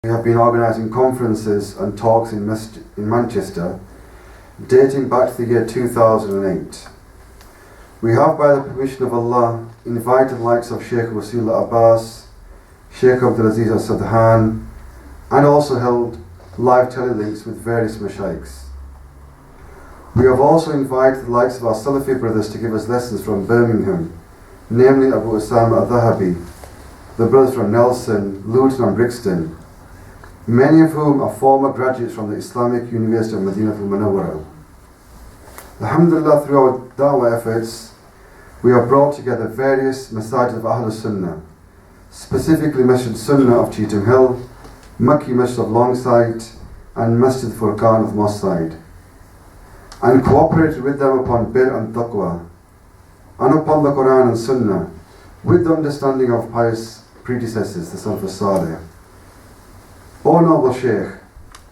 We have been organising conferences and talks in Manchester dating back to the year 2008. We have, by the permission of Allah, invited the likes of Shaykh Baaz, Shaykh Abdul and also held live telelinks with various Mashykhs. We have also invited the likes of our Salafi brothers to give us lessons from Birmingham, namely Abu Usamah ath-Thaahabi, the brothers from Nelson, Luton and Brixton, many of whom are former graduates from the Islamic University of Medina al-Munawwarah. Alhamdulillah, through our da'wah efforts, we have brought together various Masjid of Ahl-Sunnah, specifically Masjid Sunnah of Cheetham Hill, Makki Masjid of Longside, and Masjid Furqan of Mosside, and cooperated with them upon Birr and Taqwa, and upon the Quran and Sunnah, with the understanding of pious predecessors, the Salafus-Saahlih. O Noble Sheikh,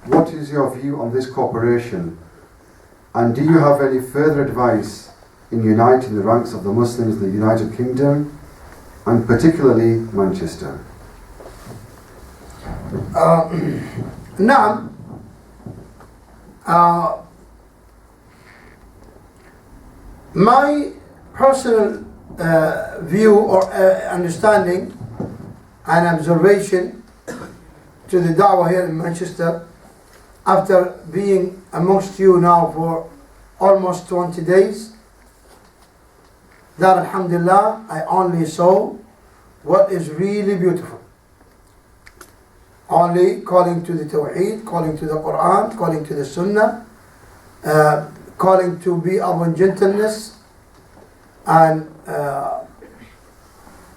what is your view on this cooperation, and do you have any further advice in uniting the ranks of the Muslims in the United Kingdom, and particularly Manchester? Now, my personal view or understanding and observation to the da'wah here in Manchester, after being amongst you now for almost 20 days, that alhamdulillah I only saw what is really beautiful. Only calling to the Tawheed, calling to the Quran, calling to the Sunnah, calling to be upon gentleness and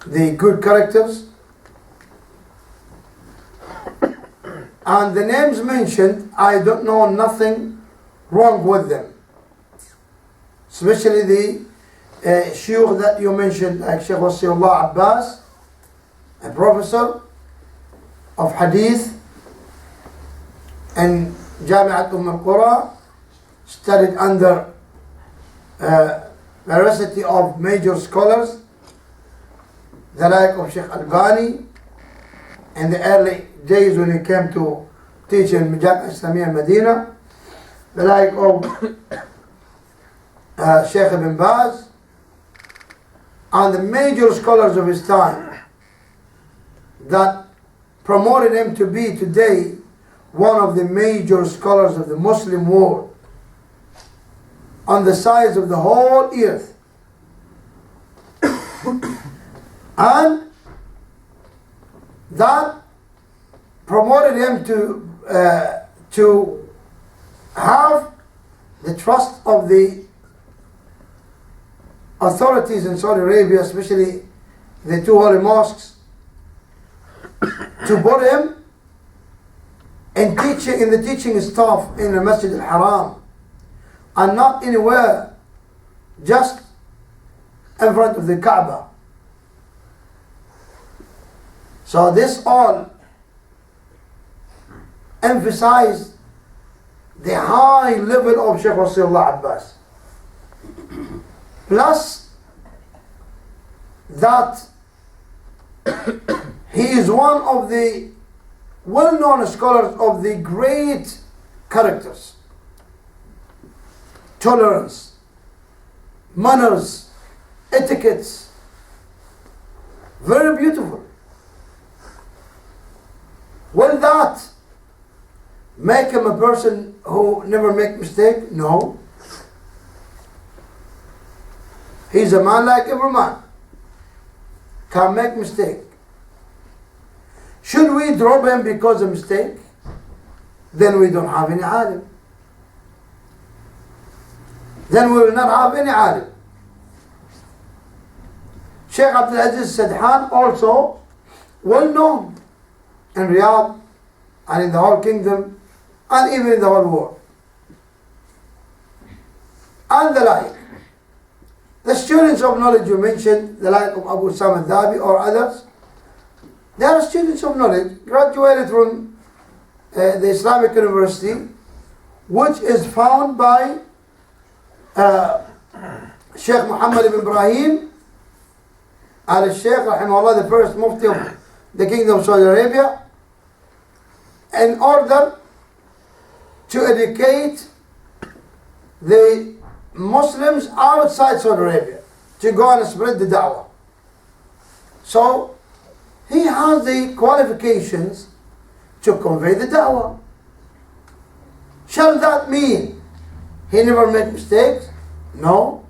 the good characters. And the names mentioned, I don't know nothing wrong with them. Especially the Shaykh that you mentioned, like Shaykh Abbas, a professor of Hadith in Jami'at al-Qura, studied under variety of major scholars, the like of Shaykh Albani, in the early days when he came to teach in Masjid Islamiyah Medina, the like of Shaykh ibn Baaz, and the major scholars of his time that promoted him to be today one of the major scholars of the Muslim world on the size of the whole earth. And that promoted him to have the trust of the authorities in Saudi Arabia, especially the two holy mosques, to put him in teaching, in the teaching staff in the Masjid al-Haram, and not anywhere, just in front of the Kaaba. So this all emphasized the high level of Shaykh Abbas. Plus that he is one of the well-known scholars of the great characters, tolerance, manners, etiquettes, very beautiful. Will that make him a person who never make mistake? No. He's a man like every man. Can make mistake. Should we drop him because of mistake? Then we don't have any alim. Then we will not have any alim. Sheikh Aziz Sadhan also well known in Riyadh and in the whole kingdom and even in the whole world. And the like. The students of knowledge you mentioned, the like of Abu Usamah or others, they are students of knowledge, graduated from the Islamic University, which is found by Shaykh Muhammad ibn Ibrahim al-Shaykh, rahimahullah, the first Mufti of the Kingdom of Saudi Arabia, in order to educate the Muslims outside Saudi Arabia, to go and spread the da'wah. So he has the qualifications to convey the da'wah. Shall that mean he never made mistakes? No.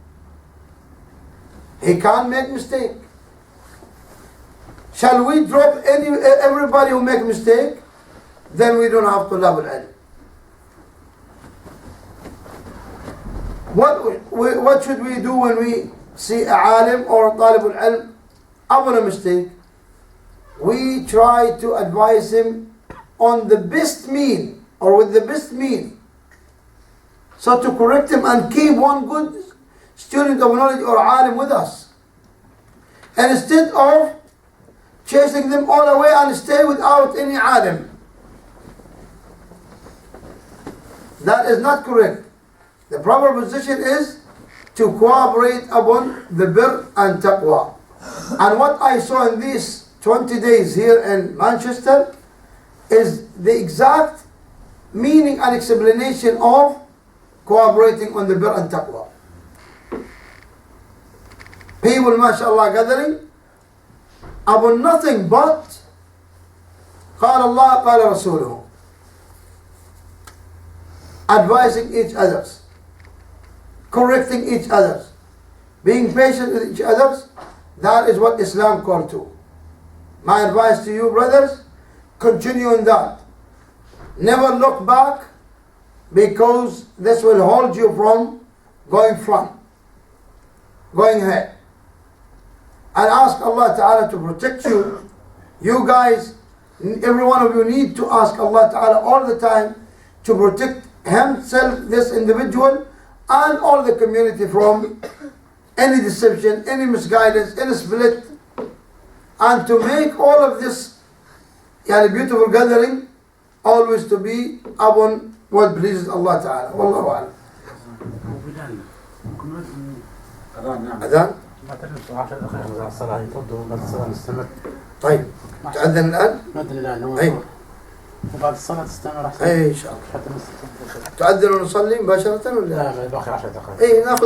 He can't make mistake. Shall we drop everybody who make mistake? Then we don't have to level ilm. What should we do when we see a alim or a talib al-ilm upon a mistake? We try to advise him on the best mean, or with the best mean. So to correct him and keep one good student of knowledge or alim with us. And instead of chasing them all away and stay without any alim. That is not correct. The proper position is to cooperate upon the birr and taqwa. And what I saw in these 20 days here in Manchester is the exact meaning and explanation of cooperating on the birr and taqwa. People, mashallah, gathering upon nothing but قال الله قال رسوله, advising each other, correcting each other, being patient with each other. That is what Islam called to. My advice to you, brothers, continue on that. Never look back, because this will hold you from going front, going ahead. And ask Allah Ta'ala to protect you. You guys, every one of you need to ask Allah Ta'ala all the time to protect himself, this individual, and all the community from any deception, any misguidance, any split, and to make all of this beautiful gathering always to be upon what pleases Allah Ta'ala. Wallahu a'lam. Adhan? ما تنسوا 10 دقائق بعد الصلاة يفضوا بعد الصلاة نستمر. طيب تأذن الآن؟ نأذن الآن. أي. وبعد الصلاة تستمر أحسن. أي إن شاء الله. حتى نستمر. تؤذن ونصلي مباشرة ولا؟ لا باقي 10 دقائق. أي ناخذ